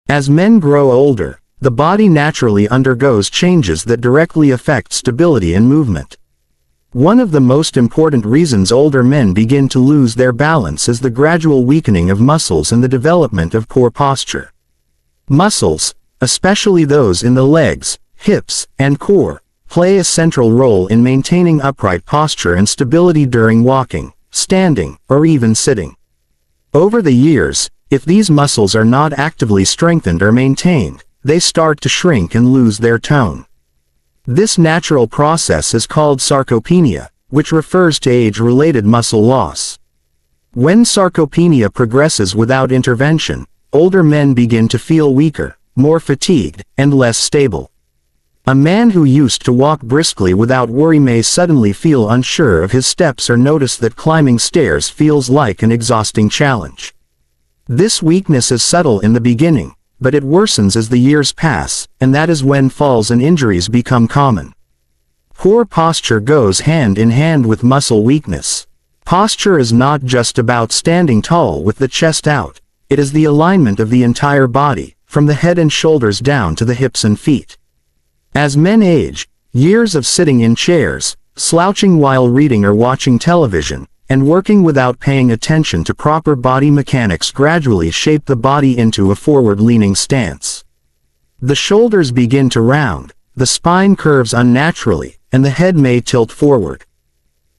As men grow older, the body naturally undergoes changes that directly affect stability and movement. One of the most important reasons older men begin to lose their balance is the gradual weakening of muscles and the development of poor posture. Muscles, especially those in the legs, hips, and core, play a central role in maintaining upright posture and stability during walking, standing, or even sitting. Over the years, if these muscles are not actively strengthened or maintained, they start to shrink and lose their tone. This natural process is called sarcopenia, which refers to age-related muscle loss. When sarcopenia progresses without intervention, older men begin to feel weaker, more fatigued, and less stable. A man who used to walk briskly without worry may suddenly feel unsure of his steps or notice that climbing stairs feels like an exhausting challenge. This weakness is subtle in the beginning, but it worsens as the years pass, and that is when falls and injuries become common. Poor posture goes hand in hand with muscle weakness. Posture is not just about standing tall with the chest out, it is the alignment of the entire body, from the head and shoulders down to the hips and feet. As men age, years of sitting in chairs, slouching while reading or watching television, and working without paying attention to proper body mechanics gradually shape the body into a forward-leaning stance. The shoulders begin to round, the spine curves unnaturally, and the head may tilt forward.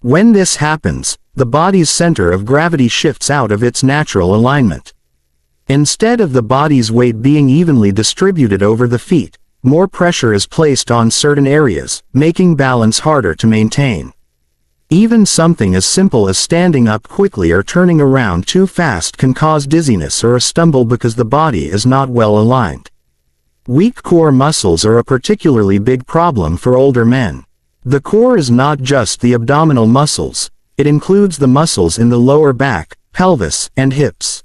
When this happens, the body's center of gravity shifts out of its natural alignment. Instead of the body's weight being evenly distributed over the feet, more pressure is placed on certain areas, making balance harder to maintain. Even something as simple as standing up quickly or turning around too fast can cause dizziness or a stumble because the body is not well aligned. Weak core muscles are a particularly big problem for older men. The core is not just the abdominal muscles, it includes the muscles in the lower back, pelvis, and hips.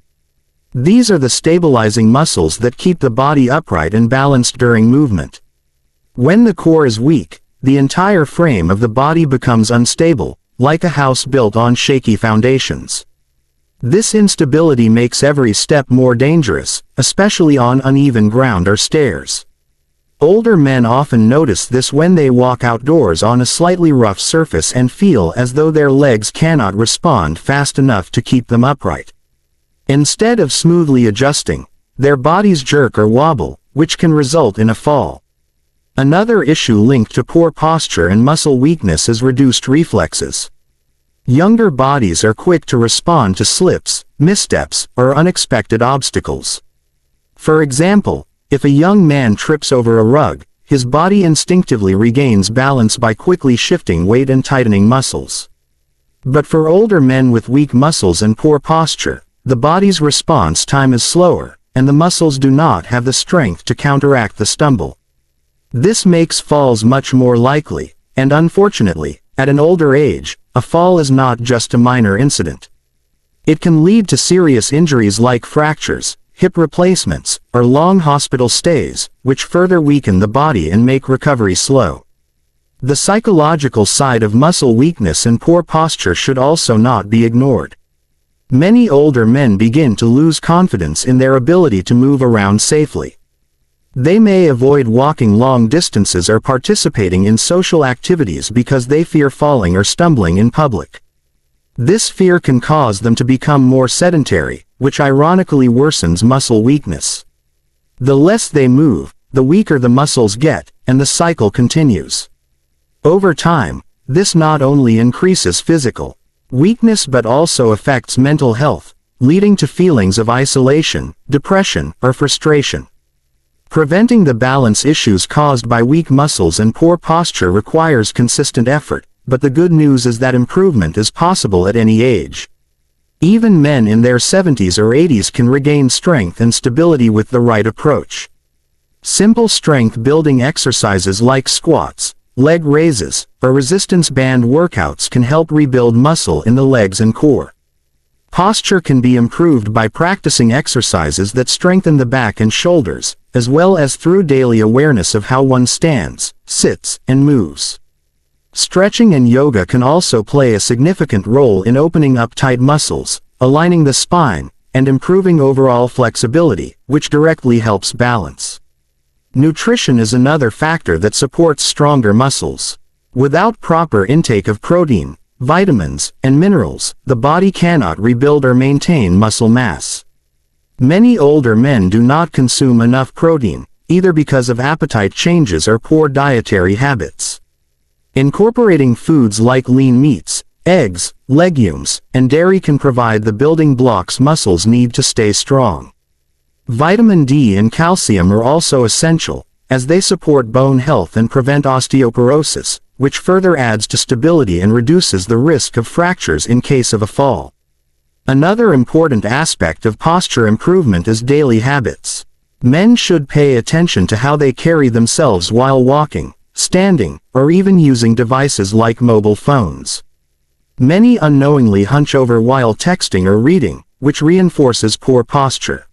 These are the stabilizing muscles that keep the body upright and balanced during movement. When the core is weak, the entire frame of the body becomes unstable, like a house built on shaky foundations. This instability makes every step more dangerous, especially on uneven ground or stairs. Older men often notice this when they walk outdoors on a slightly rough surface and feel as though their legs cannot respond fast enough to keep them upright. Instead of smoothly adjusting, their bodies jerk or wobble, which can result in a fall. Another issue linked to poor posture and muscle weakness is reduced reflexes. Younger bodies are quick to respond to slips, missteps, or unexpected obstacles. For example, if a young man trips over a rug, his body instinctively regains balance by quickly shifting weight and tightening muscles. But for older men with weak muscles and poor posture, the body's response time is slower, and the muscles do not have the strength to counteract the stumble. This makes falls much more likely, and unfortunately, at an older age, a fall is not just a minor incident. It can lead to serious injuries like fractures, hip replacements, or long hospital stays, which further weaken the body and make recovery slow. The psychological side of muscle weakness and poor posture should also not be ignored. Many older men begin to lose confidence in their ability to move around safely. They may avoid walking long distances or participating in social activities because they fear falling or stumbling in public. This fear can cause them to become more sedentary, which ironically worsens muscle weakness. The less they move, the weaker the muscles get, and the cycle continues. Over time, this not only increases physical weakness but also affects mental health, leading to feelings of isolation, depression, or frustration. Preventing the balance issues caused by weak muscles and poor posture requires consistent effort, but the good news is that improvement is possible at any age. Even men in their 70s or 80s can regain strength and stability with the right approach. Simple strength-building exercises like squats, leg raises, or resistance band workouts can help rebuild muscle in the legs and core. Posture can be improved by practicing exercises that strengthen the back and shoulders, as well as through daily awareness of how one stands, sits, and moves. Stretching and yoga can also play a significant role in opening up tight muscles, aligning the spine, and improving overall flexibility, which directly helps balance. Nutrition is another factor that supports stronger muscles. Without proper intake of protein, vitamins, and minerals, the body cannot rebuild or maintain muscle mass. Many older men do not consume enough protein, either because of appetite changes or poor dietary habits. Incorporating foods like lean meats, eggs, legumes, and dairy can provide the building blocks muscles need to stay strong. Vitamin D and calcium are also essential, as they support bone health and prevent osteoporosis, which further adds to stability and reduces the risk of fractures in case of a fall. Another important aspect of posture improvement is daily habits. Men should pay attention to how they carry themselves while walking, standing, or even using devices like mobile phones. Many unknowingly hunch over while texting or reading, which reinforces poor posture.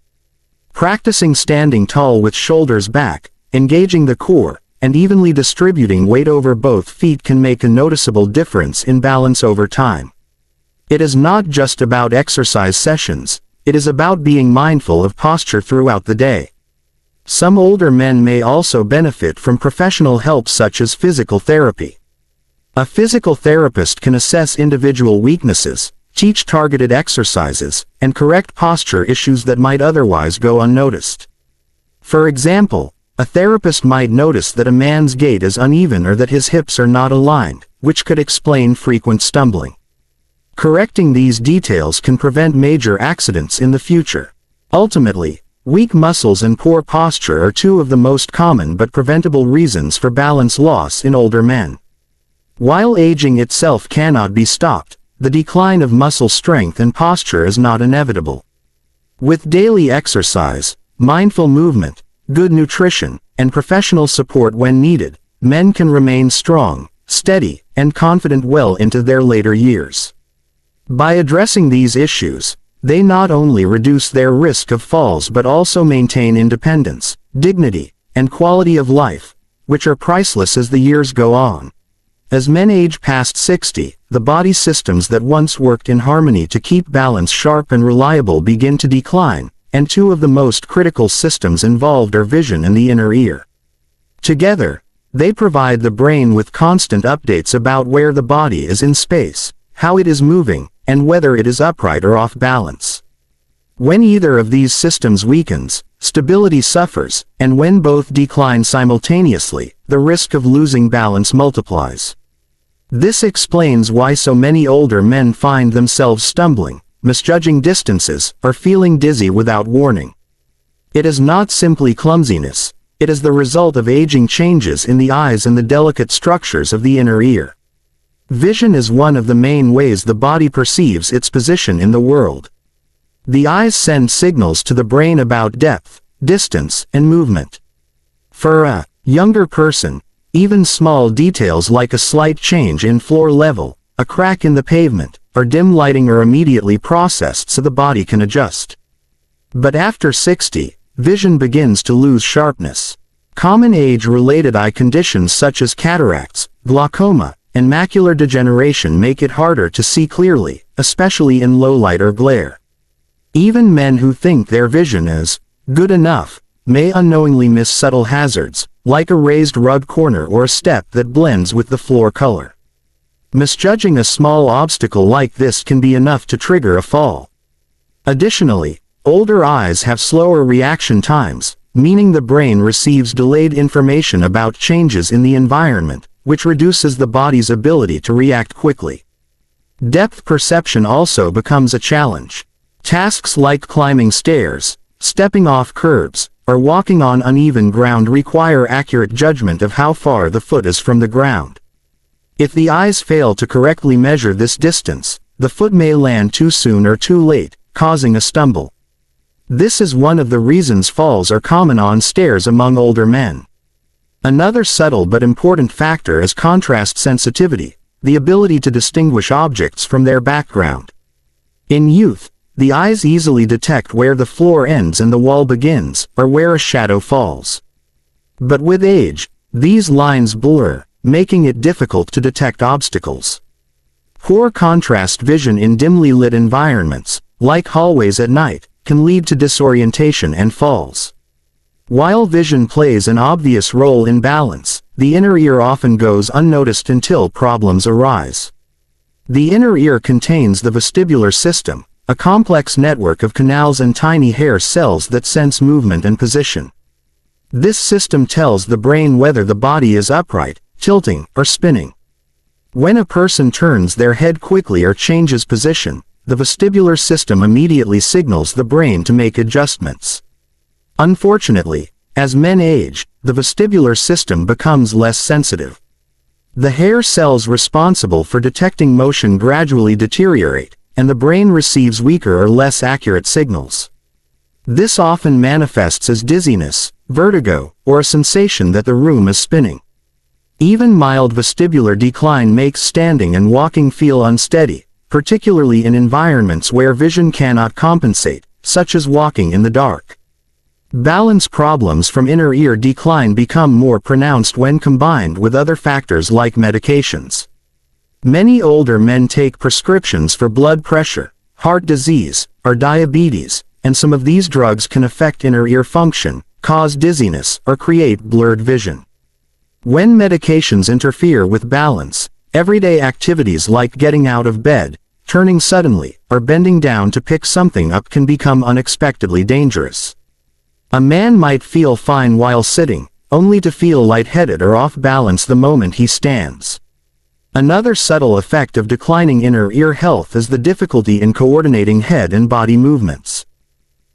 Practicing standing tall with shoulders back, engaging the core, and evenly distributing weight over both feet can make a noticeable difference in balance over time. It is not just about exercise sessions, it is about being mindful of posture throughout the day. Some older men may also benefit from professional help such as physical therapy. A physical therapist can assess individual weaknesses, teach targeted exercises, and correct posture issues that might otherwise go unnoticed. For example, a therapist might notice that a man's gait is uneven or that his hips are not aligned, which could explain frequent stumbling. Correcting these details can prevent major accidents in the future. Ultimately, weak muscles and poor posture are two of the most common but preventable reasons for balance loss in older men. While aging itself cannot be stopped, the decline of muscle strength and posture is not inevitable. With daily exercise, mindful movement, good nutrition, and professional support when needed, men can remain strong, steady, and confident well into their later years. By addressing these issues, they not only reduce their risk of falls but also maintain independence, dignity, and quality of life, which are priceless as the years go on. As men age past 60, the body systems that once worked in harmony to keep balance sharp and reliable begin to decline, and two of the most critical systems involved are vision and the inner ear. Together, they provide the brain with constant updates about where the body is in space, how it is moving, and whether it is upright or off balance. When either of these systems weakens, stability suffers, and when both decline simultaneously, the risk of losing balance multiplies. This explains why so many older men find themselves stumbling, misjudging distances, or feeling dizzy without warning. It is not simply clumsiness, it is the result of aging changes in the eyes and the delicate structures of the inner ear. Vision is one of the main ways the body perceives its position in the world. The eyes send signals to the brain about depth, distance, and movement. For a younger person, even small details like a slight change in floor level, a crack in the pavement, or dim lighting are immediately processed so the body can adjust. But after 60, vision begins to lose sharpness. Common age-related eye conditions such as cataracts, glaucoma, and macular degeneration make it harder to see clearly, especially in low light or glare. Even men who think their vision is good enough may unknowingly miss subtle hazards, like a raised rug corner or a step that blends with the floor color. Misjudging a small obstacle like this can be enough to trigger a fall. Additionally, older eyes have slower reaction times, meaning the brain receives delayed information about changes in the environment, which reduces the body's ability to react quickly. Depth perception also becomes a challenge. Tasks like climbing stairs, stepping off curbs, or walking on uneven ground require accurate judgment of how far the foot is from the ground. If the eyes fail to correctly measure this distance, the foot may land too soon or too late, causing a stumble. This is one of the reasons falls are common on stairs among older men. Another subtle but important factor is contrast sensitivity, the ability to distinguish objects from their background. In youth, the eyes easily detect where the floor ends and the wall begins, or where a shadow falls. But with age, these lines blur, making it difficult to detect obstacles. Poor contrast vision in dimly lit environments, like hallways at night, can lead to disorientation and falls. While vision plays an obvious role in balance, the inner ear often goes unnoticed until problems arise. The inner ear contains the vestibular system, a complex network of canals and tiny hair cells that sense movement and position. This system tells the brain whether the body is upright, tilting, or spinning. When a person turns their head quickly or changes position, the vestibular system immediately signals the brain to make adjustments. Unfortunately, as men age, the vestibular system becomes less sensitive. The hair cells responsible for detecting motion gradually deteriorate, and the brain receives weaker or less accurate signals. This often manifests as dizziness, vertigo, or a sensation that the room is spinning. Even mild vestibular decline makes standing and walking feel unsteady, particularly in environments where vision cannot compensate, such as walking in the dark. Balance problems from inner ear decline become more pronounced when combined with other factors like medications. Many older men take prescriptions for blood pressure, heart disease, or diabetes, and some of these drugs can affect inner ear function, cause dizziness, or create blurred vision. When medications interfere with balance, everyday activities like getting out of bed, turning suddenly, or bending down to pick something up can become unexpectedly dangerous. A man might feel fine while sitting, only to feel lightheaded or off balance the moment he stands. Another subtle effect of declining inner ear health is the difficulty in coordinating head and body movements.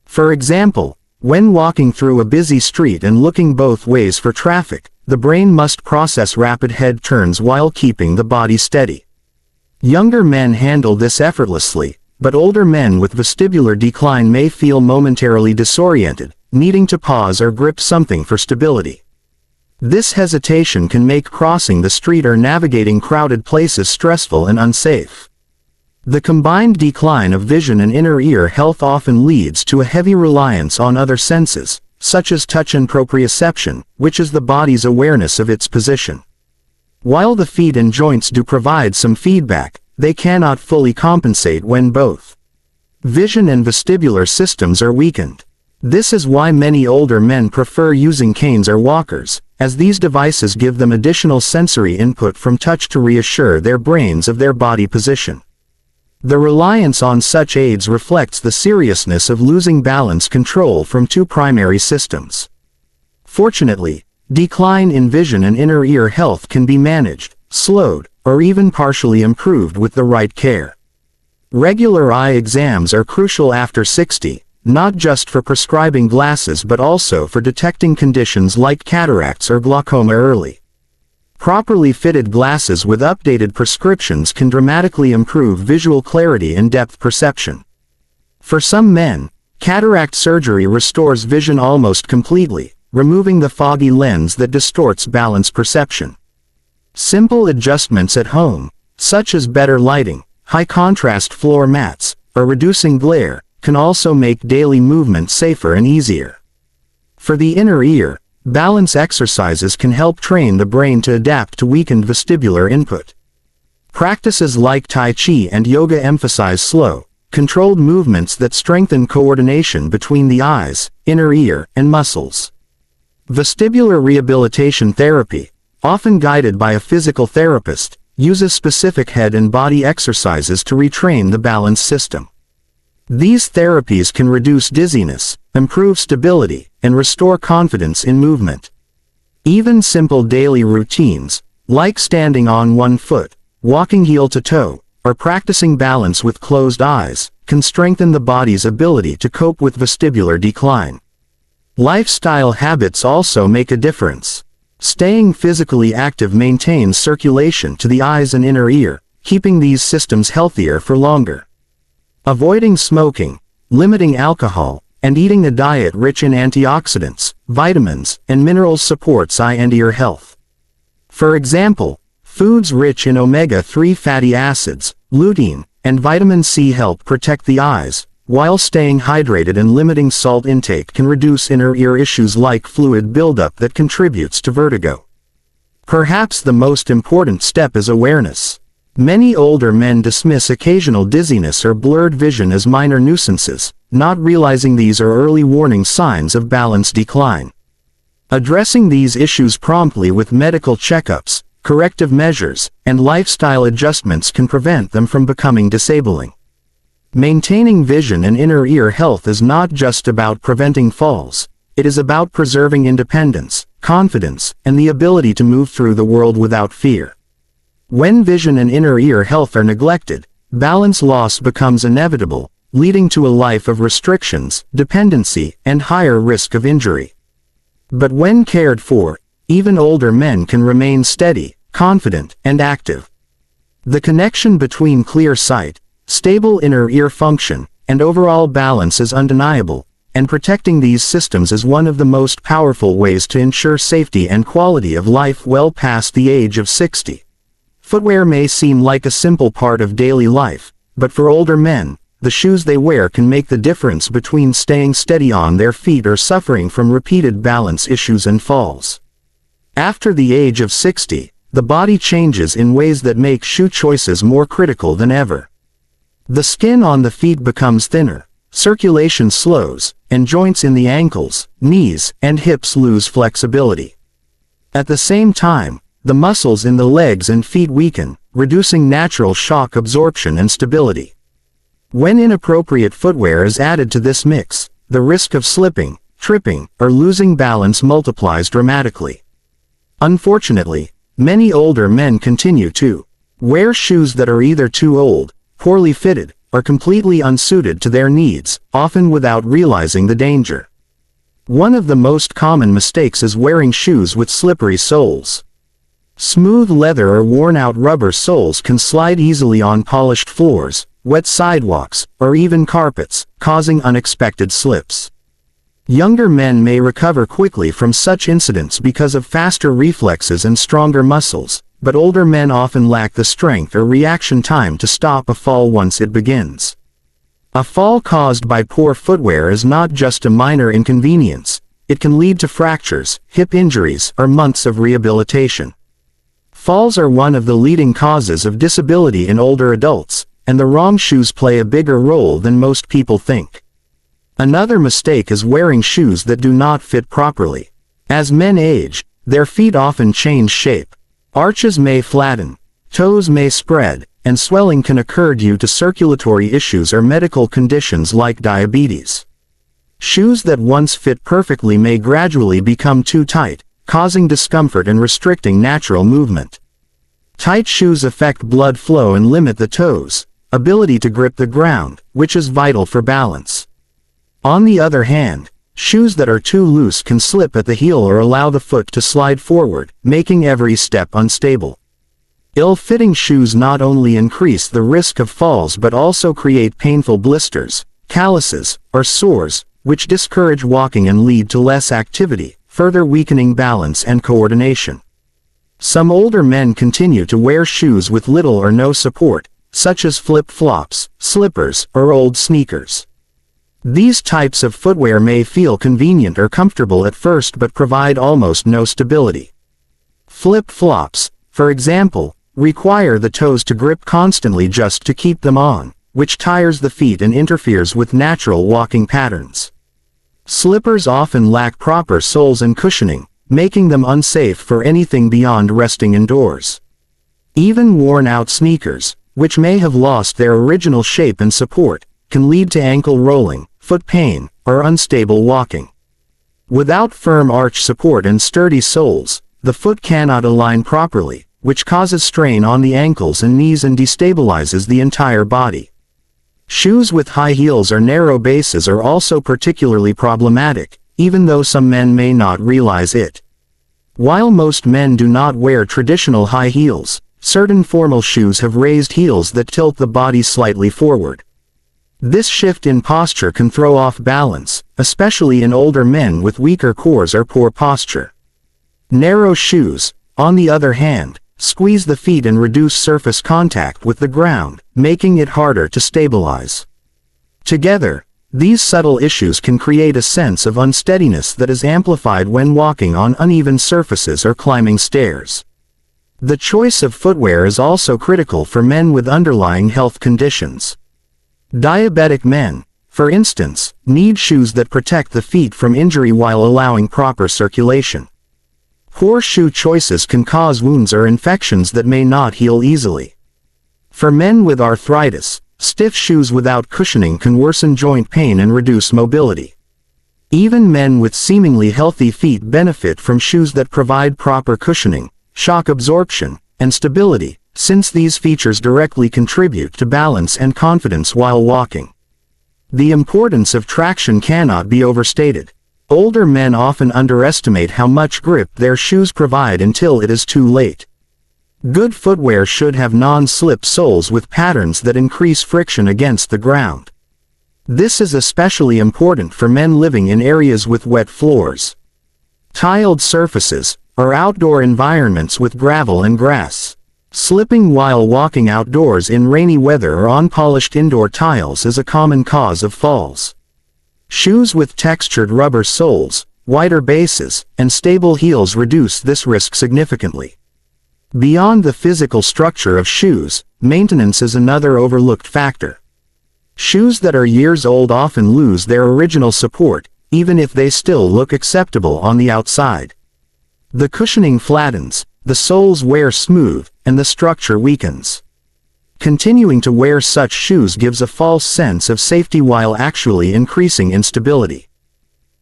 For example, when walking through a busy street and looking both ways for traffic, the brain must process rapid head turns while keeping the body steady. Younger men handle this effortlessly, but older men with vestibular decline may feel momentarily disoriented, needing to pause or grip something for stability. This hesitation can make crossing the street or navigating crowded places stressful and unsafe. The combined decline of vision and inner ear health often leads to a heavy reliance on other senses, such as touch and proprioception, which is the body's awareness of its position. While the feet and joints do provide some feedback, they cannot fully compensate when both vision and vestibular systems are weakened. This is why many older men prefer using canes or walkers, as these devices give them additional sensory input from touch to reassure their brains of their body position. The reliance on such aids reflects the seriousness of losing balance control from two primary systems. Fortunately, decline in vision and inner ear health can be managed, slowed, or even partially improved with the right care. Regular eye exams are crucial after 60, not just for prescribing glasses but also for detecting conditions like cataracts or glaucoma early. Properly fitted glasses with updated prescriptions can dramatically improve visual clarity and depth perception. For some men, cataract surgery restores vision almost completely, removing the foggy lens that distorts balance perception. Simple adjustments at home, such as better lighting, high-contrast floor mats, or reducing glare, can also make daily movement safer and easier. For the inner ear, balance exercises can help train the brain to adapt to weakened vestibular input. Practices like Tai Chi and yoga emphasize slow, controlled movements that strengthen coordination between the eyes, inner ear, and muscles. Vestibular rehabilitation therapy, often guided by a physical therapist, uses specific head and body exercises to retrain the balance system. These therapies can reduce dizziness, improve stability, and restore confidence in movement. Even simple daily routines, like standing on one foot, walking heel to toe, or practicing balance with closed eyes, can strengthen the body's ability to cope with vestibular decline. Lifestyle habits also make a difference. Staying physically active maintains circulation to the eyes and inner ear, keeping these systems healthier for longer. Avoiding smoking, limiting alcohol, and eating a diet rich in antioxidants, vitamins, and minerals supports eye and ear health. For example, foods rich in omega-3 fatty acids, lutein, and vitamin C help protect the eyes, while staying hydrated and limiting salt intake can reduce inner ear issues like fluid buildup that contributes to vertigo. Perhaps the most important step is awareness. Many older men dismiss occasional dizziness or blurred vision as minor nuisances, not realizing these are early warning signs of balance decline. Addressing these issues promptly with medical checkups, corrective measures, and lifestyle adjustments can prevent them from becoming disabling. Maintaining vision and inner ear health is not just about preventing falls. It is about preserving independence, confidence, and the ability to move through the world without fear. When vision and inner ear health are neglected, balance loss becomes inevitable, leading to a life of restrictions, dependency, and higher risk of injury. But when cared for, even older men can remain steady, confident, and active. The connection between clear sight, stable inner ear function, and overall balance is undeniable, and protecting these systems is one of the most powerful ways to ensure safety and quality of life well past the age of 60. Footwear may seem like a simple part of daily life, but for older men, the shoes they wear can make the difference between staying steady on their feet or suffering from repeated balance issues and falls. After the age of 60, the body changes in ways that make shoe choices more critical than ever. The skin on the feet becomes thinner, circulation slows, and joints in the ankles, knees, and hips lose flexibility. At the same time, the muscles in the legs and feet weaken, reducing natural shock absorption and stability. When inappropriate footwear is added to this mix, the risk of slipping, tripping, or losing balance multiplies dramatically. Unfortunately, many older men continue to wear shoes that are either too old, poorly fitted, or completely unsuited to their needs, often without realizing the danger. One of the most common mistakes is wearing shoes with slippery soles. Smooth leather or worn-out rubber soles can slide easily on polished floors, wet sidewalks, or even carpets, causing unexpected slips. Younger men may recover quickly from such incidents because of faster reflexes and stronger muscles, but older men often lack the strength or reaction time to stop a fall once it begins. A fall caused by poor footwear is not just a minor inconvenience, it can lead to fractures, hip injuries, or months of rehabilitation. Falls are one of the leading causes of disability in older adults, and the wrong shoes play a bigger role than most people think. Another mistake is wearing shoes that do not fit properly. As men age, their feet often change shape. Arches may flatten, toes may spread, and swelling can occur due to circulatory issues or medical conditions like diabetes. Shoes that once fit perfectly may gradually become too tight, causing discomfort and restricting natural movement. Tight shoes affect blood flow and limit the toes' ability to grip the ground, which is vital for balance. On the other hand, shoes that are too loose can slip at the heel or allow the foot to slide forward, making every step unstable. Ill-fitting shoes not only increase the risk of falls but also create painful blisters, calluses, or sores, which discourage walking and lead to less activity, further weakening balance and coordination. Some older men continue to wear shoes with little or no support, such as flip-flops, slippers, or old sneakers. These types of footwear may feel convenient or comfortable at first but provide almost no stability. Flip-flops, for example, require the toes to grip constantly just to keep them on, which tires the feet and interferes with natural walking patterns. Slippers often lack proper soles and cushioning, making them unsafe for anything beyond resting indoors. Even worn-out sneakers, which may have lost their original shape and support, can lead to ankle rolling, foot pain, or unstable walking. Without firm arch support and sturdy soles, the foot cannot align properly, which causes strain on the ankles and knees and destabilizes the entire body. Shoes with high heels or narrow bases are also particularly problematic, even though some men may not realize it. While most men do not wear traditional high heels, certain formal shoes have raised heels that tilt the body slightly forward. This shift in posture can throw off balance, especially in older men with weaker cores or poor posture. Narrow shoes, on the other hand, squeeze the feet and reduce surface contact with the ground, making it harder to stabilize. Together, these subtle issues can create a sense of unsteadiness that is amplified when walking on uneven surfaces or climbing stairs. The choice of footwear is also critical for men with underlying health conditions. Diabetic men, for instance, need shoes that protect the feet from injury while allowing proper circulation. Poor shoe choices can cause wounds or infections that may not heal easily. For men with arthritis, stiff shoes without cushioning can worsen joint pain and reduce mobility. Even men with seemingly healthy feet benefit from shoes that provide proper cushioning, shock absorption, and stability, since these features directly contribute to balance and confidence while walking. The importance of traction cannot be overstated. Older men often underestimate how much grip their shoes provide until it is too late. Good footwear should have non-slip soles with patterns that increase friction against the ground. This is especially important for men living in areas with wet floors, tiled surfaces, or outdoor environments with gravel and grass. Slipping while walking outdoors in rainy weather or on polished indoor tiles is a common cause of falls. Shoes with textured rubber soles, wider bases, and stable heels reduce this risk significantly. Beyond the physical structure of shoes, maintenance is another overlooked factor. Shoes that are years old often lose their original support, even if they still look acceptable on the outside. The cushioning flattens, the soles wear smooth, and the structure weakens. Continuing to wear such shoes gives a false sense of safety while actually increasing instability.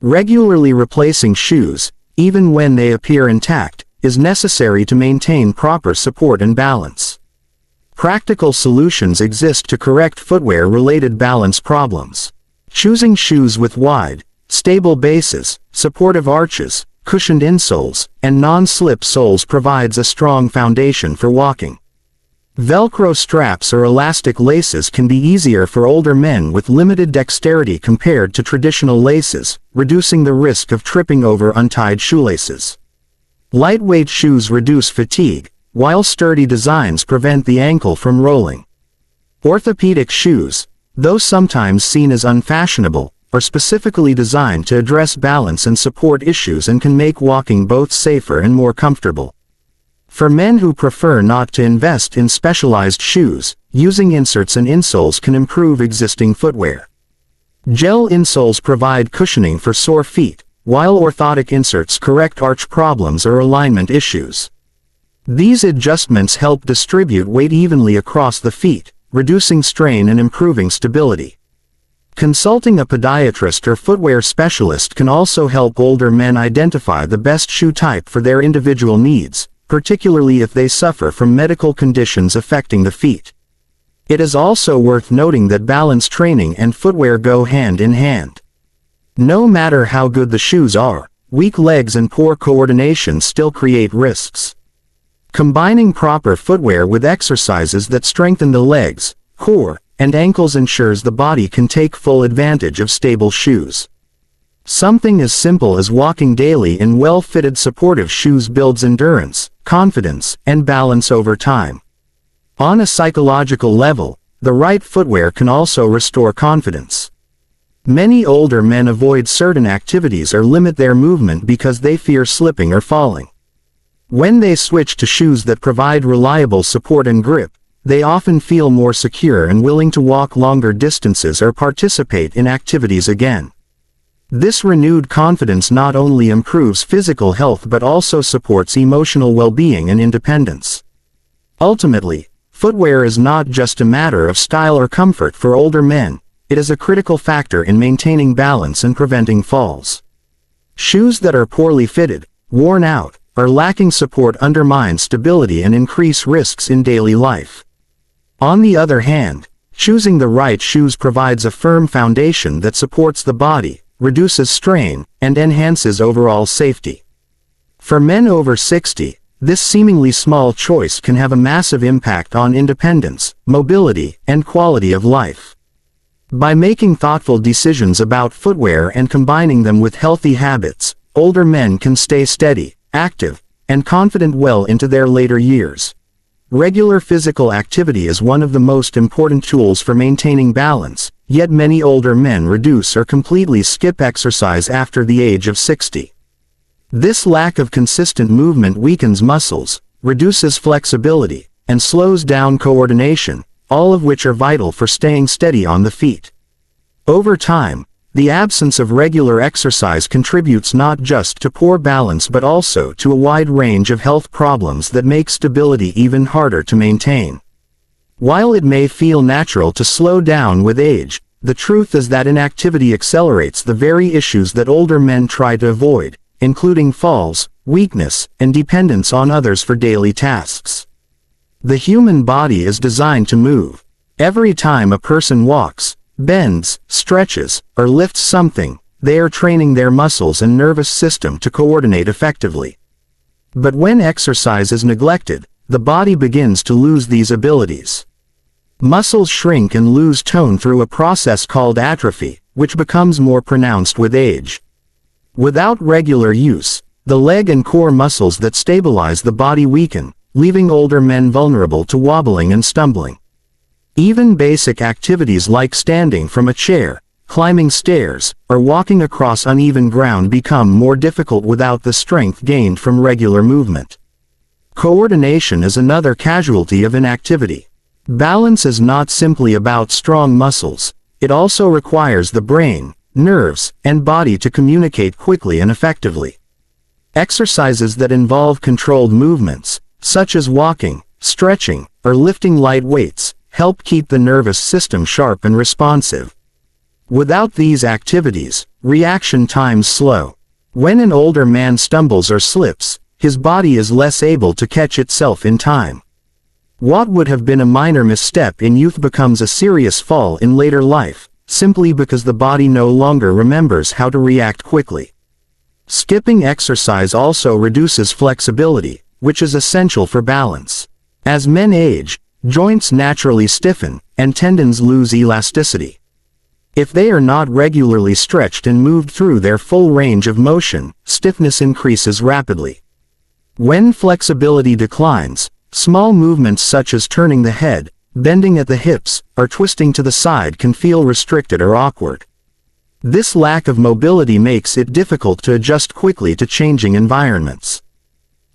Regularly replacing shoes, even when they appear intact, is necessary to maintain proper support and balance. Practical solutions exist to correct footwear-related balance problems. Choosing shoes with wide, stable bases, supportive arches, cushioned insoles, and non-slip soles provides a strong foundation for walking. Velcro straps or elastic laces can be easier for older men with limited dexterity compared to traditional laces, reducing the risk of tripping over untied shoelaces. Lightweight shoes reduce fatigue, while sturdy designs prevent the ankle from rolling. Orthopedic shoes, though sometimes seen as unfashionable, are specifically designed to address balance and support issues and can make walking both safer and more comfortable. For men who prefer not to invest in specialized shoes, using inserts and insoles can improve existing footwear. Gel insoles provide cushioning for sore feet, while orthotic inserts correct arch problems or alignment issues. These adjustments help distribute weight evenly across the feet, reducing strain and improving stability. Consulting a podiatrist or footwear specialist can also help older men identify the best shoe type for their individual needs, particularly if they suffer from medical conditions affecting the feet. It is also worth noting that balance training and footwear go hand in hand. No matter how good the shoes are, weak legs and poor coordination still create risks. Combining proper footwear with exercises that strengthen the legs, core, and ankles ensures the body can take full advantage of stable shoes. Something as simple as walking daily in well-fitted supportive shoes builds endurance, confidence, and balance over time. On a psychological level, the right footwear can also restore confidence. Many older men avoid certain activities or limit their movement because they fear slipping or falling. When they switch to shoes that provide reliable support and grip, they often feel more secure and willing to walk longer distances or participate in activities again. This renewed confidence not only improves physical health but also supports emotional well-being and independence. Ultimately, footwear is not just a matter of style or comfort for older men, it is a critical factor in maintaining balance and preventing falls. Shoes that are poorly fitted, worn out, or lacking support undermine stability and increase risks in daily life. On the other hand, choosing the right shoes provides a firm foundation that supports the body, reduces strain, and enhances overall safety. For men over 60, this seemingly small choice can have a massive impact on independence, mobility, and quality of life. By making thoughtful decisions about footwear and combining them with healthy habits, older men can stay steady, active, and confident well into their later years. Regular physical activity is one of the most important tools for maintaining balance, yet many older men reduce or completely skip exercise after the age of 60. This lack of consistent movement weakens muscles, reduces flexibility, and slows down coordination, all of which are vital for staying steady on the feet. Over time, the absence of regular exercise contributes not just to poor balance but also to a wide range of health problems that make stability even harder to maintain. While it may feel natural to slow down with age, the truth is that inactivity accelerates the very issues that older men try to avoid, including falls, weakness, and dependence on others for daily tasks. The human body is designed to move. Every time a person walks, bends, stretches, or lifts something, they are training their muscles and nervous system to coordinate effectively. But when exercise is neglected, the body begins to lose these abilities. Muscles shrink and lose tone through a process called atrophy, which becomes more pronounced with age. Without regular use, the leg and core muscles that stabilize the body weaken, leaving older men vulnerable to wobbling and stumbling. Even basic activities like standing from a chair, climbing stairs, or walking across uneven ground become more difficult without the strength gained from regular movement. Coordination is another casualty of inactivity. Balance is not simply about strong muscles, it also requires the brain, nerves, and body to communicate quickly and effectively. Exercises that involve controlled movements, such as walking, stretching, or lifting light weights, help keep the nervous system sharp and responsive. Without these activities, reaction times slow. When an older man stumbles or slips, his body is less able to catch itself in time. What would have been a minor misstep in youth becomes a serious fall in later life, simply because the body no longer remembers how to react quickly. Skipping exercise also reduces flexibility, which is essential for balance. As men age, joints naturally stiffen, and tendons lose elasticity. If they are not regularly stretched and moved through their full range of motion, stiffness increases rapidly. When flexibility declines, small movements such as turning the head, bending at the hips, or twisting to the side can feel restricted or awkward. This lack of mobility makes it difficult to adjust quickly to changing environments.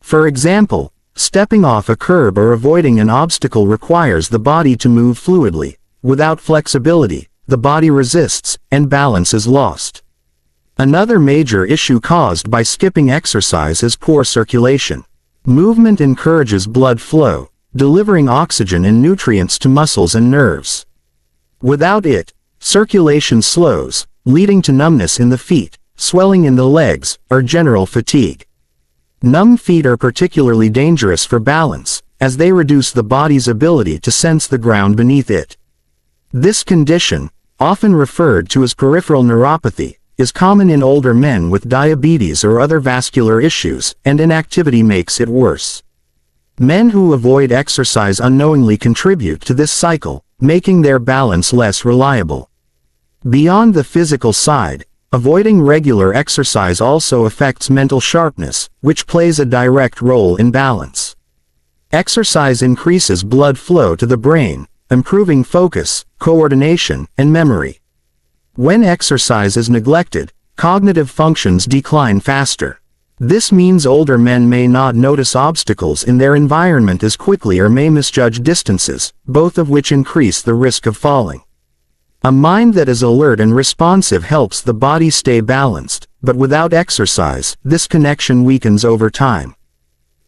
For example, stepping off a curb or avoiding an obstacle requires the body to move fluidly. Without flexibility, the body resists, and balance is lost. Another major issue caused by skipping exercise is poor circulation. Movement encourages blood flow, delivering oxygen and nutrients to muscles and nerves. Without it, circulation slows, leading to numbness in the feet, swelling in the legs, or general fatigue. Numb feet are particularly dangerous for balance, as they reduce the body's ability to sense the ground beneath it. This condition, often referred to as peripheral neuropathy, is common in older men with diabetes or other vascular issues, and inactivity makes it worse. Men who avoid exercise unknowingly contribute to this cycle, making their balance less reliable. Beyond the physical side, avoiding regular exercise also affects mental sharpness, which plays a direct role in balance. Exercise increases blood flow to the brain, improving focus, coordination, and memory. When exercise is neglected, cognitive functions decline faster. This means older men may not notice obstacles in their environment as quickly or may misjudge distances, both of which increase the risk of falling. A mind that is alert and responsive helps the body stay balanced, but without exercise, this connection weakens over time.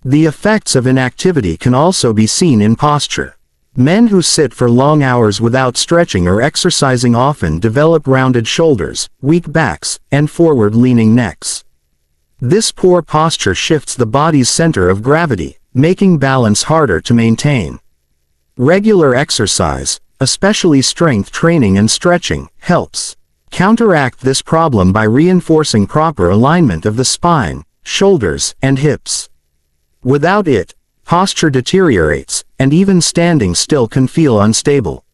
The effects of inactivity can also be seen in posture. Men who sit for long hours without stretching or exercising often develop rounded shoulders, weak backs, and forward-leaning necks. This poor posture shifts the body's center of gravity, making balance harder to maintain. Regular exercise, especially strength training and stretching, helps counteract this problem by reinforcing proper alignment of the spine, shoulders, and hips. Without it, posture deteriorates, and even standing still can feel unstable.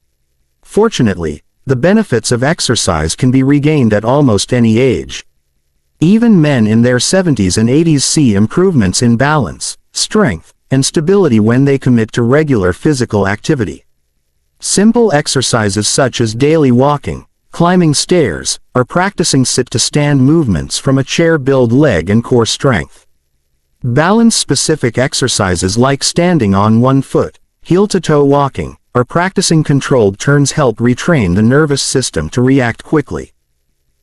Fortunately, the benefits of exercise can be regained at almost any age. Even men in their 70s and 80s see improvements in balance, strength, and stability when they commit to regular physical activity. Simple exercises such as daily walking, climbing stairs, or practicing sit-to-stand movements from a chair build leg and core strength. Balance-specific exercises like standing on one foot, heel-to-toe walking, or practicing controlled turns help retrain the nervous system to react quickly.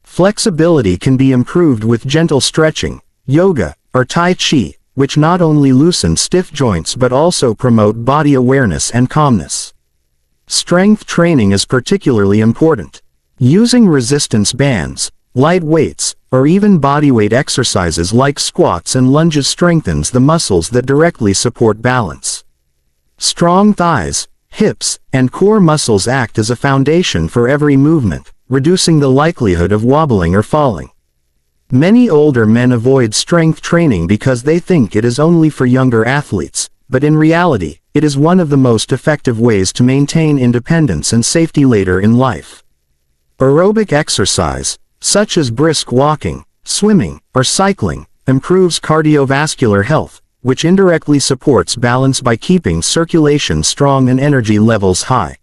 Flexibility can be improved with gentle stretching, yoga, or Tai Chi, which not only loosen stiff joints but also promote body awareness and calmness. Strength training is particularly important. Using resistance bands, light weights, or even bodyweight exercises like squats and lunges strengthens the muscles that directly support balance. Strong thighs, hips, and core muscles act as a foundation for every movement, reducing the likelihood of wobbling or falling. Many older men avoid strength training because they think it is only for younger athletes, but in reality, it is one of the most effective ways to maintain independence and safety later in life. Aerobic exercise, such as brisk walking, swimming, or cycling, improves cardiovascular health, which indirectly supports balance by keeping circulation strong and energy levels high.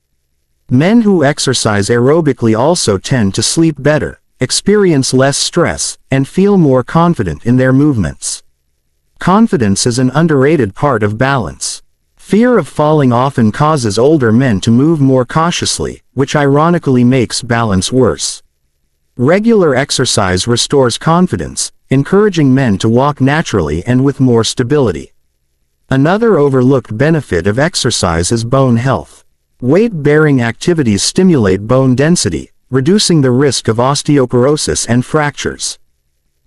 Men who exercise aerobically also tend to sleep better, experience less stress, and feel more confident in their movements. Confidence is an underrated part of balance. Fear of falling often causes older men to move more cautiously, which ironically makes balance worse. Regular exercise restores confidence, encouraging men to walk naturally and with more stability. Another overlooked benefit of exercise is bone health. Weight-bearing activities stimulate bone density, reducing the risk of osteoporosis and fractures.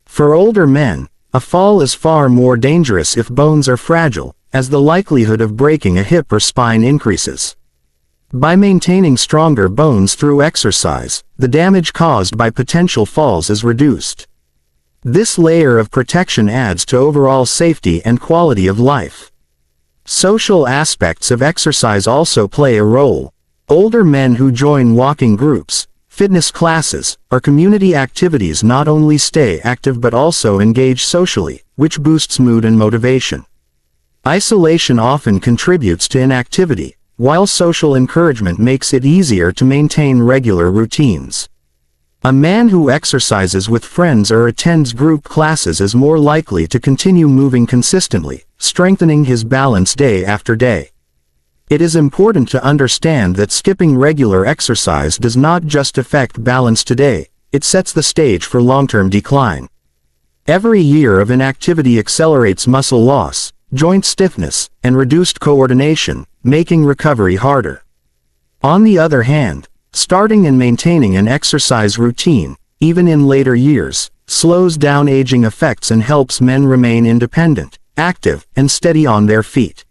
For older men, a fall is far more dangerous if bones are fragile, as the likelihood of breaking a hip or spine increases. By maintaining stronger bones through exercise, the damage caused by potential falls is reduced. This layer of protection adds to overall safety and quality of life. Social aspects of exercise also play a role. Older men who join walking groups, fitness classes, or community activities not only stay active but also engage socially, which boosts mood and motivation. Isolation often contributes to inactivity, while social encouragement makes it easier to maintain regular routines. A man who exercises with friends or attends group classes is more likely to continue moving consistently, strengthening his balance day after day. It is important to understand that skipping regular exercise does not just affect balance today, it sets the stage for long-term decline. Every year of inactivity accelerates muscle loss, joint stiffness, and reduced coordination, making recovery harder. On the other hand, starting and maintaining an exercise routine, even in later years, slows down aging effects and helps men remain independent, active, and steady on their feet.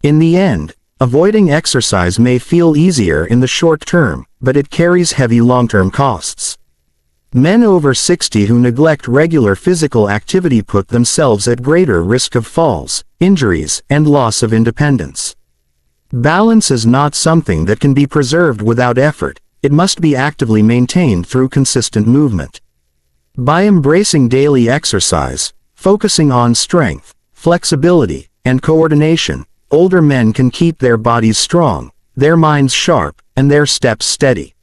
In the end, avoiding exercise may feel easier in the short term, but it carries heavy long-term costs. Men over 60 who neglect regular physical activity put themselves at greater risk of falls, injuries, and loss of independence. Balance is not something that can be preserved without effort, it must be actively maintained through consistent movement. By embracing daily exercise, focusing on strength, flexibility, and coordination, older men can keep their bodies strong, their minds sharp, and their steps steady.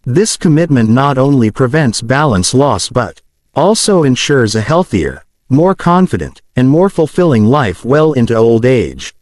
This commitment not only prevents balance loss but also ensures a healthier, more confident, and more fulfilling life well into old age.